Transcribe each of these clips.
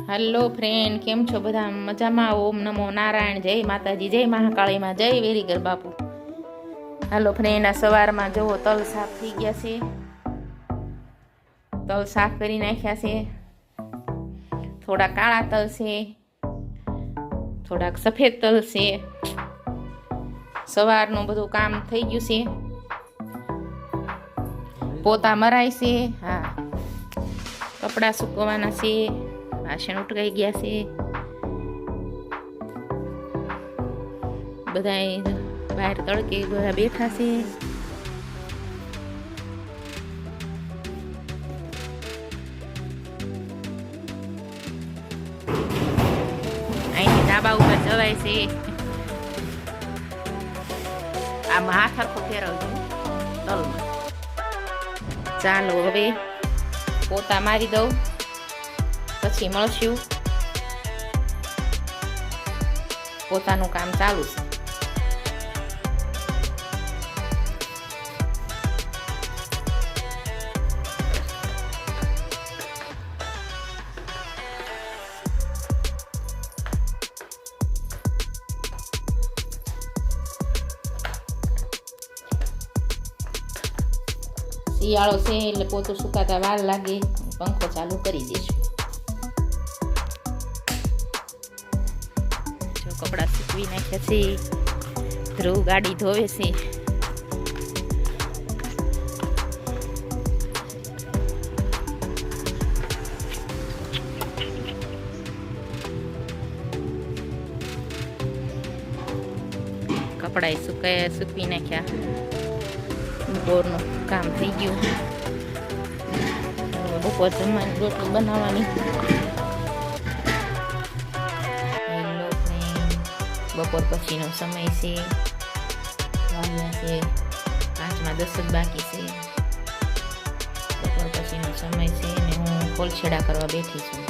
Hello friend केम छो बधा मजामां। ओम नमो नारायण, जय माताजी, जय महाकाली मां, जय वेरीगर बापू। हेलो फ्रेंड, आ सवार में जो तल साफ थी गया से, तल साफ करी नाख्या से। थोड़ा काळा तल से, थोड़ा सफेद तल से। सवारનું બધું કામ થઈ ગયું છે। પોતા મરાય છે। હા, કપડા સુકવવાના છે। વાસણ ઉટકાઈ ગયા છે। બધાય બહાર તડકે બધા બેઠા છે। અહીંથી ધાબા ઉપર જવાય છે। આમાં હાથ હરખો ફેરવજો તલમાં। ચાલો હવે પોતા મારી દઉં, પછી મળશું। પોતાનું કામ ચાલુ છે। શિયાળો છે એટલે પોતું સુકાતા વાર લાગે, પંખો ચાલુ કરી દઈશું। જો કપડા સૂકવી નાખ્યા છે, ધ્રુવ ગાડી ધોવે છે। કપડા સૂકવી નાખ્યા। બપોરનું કામ થઈ ગયું। બપોર જમવાની રોટલી બનાવવાની। બપોર પછીનો સમય છે, વાગ્યા છે 5:10 બાકી છે। બપોર પછીનો સમય છે ને હું ખોલછેડા કરવા બેઠી છું।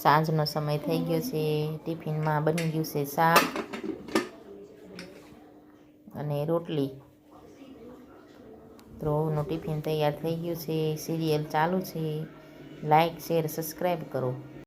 સાંજનો સમય થઈ ગયો છે। ટિફિનમાં બની ગયું છે શાક અને રોટલી। ધ્રુવનું ટિફિન તૈયાર થઈ ગયું છે। સિરિયલ ચાલુ છે। લાઈક, શેર, સબસ્ક્રાઈબ કરો।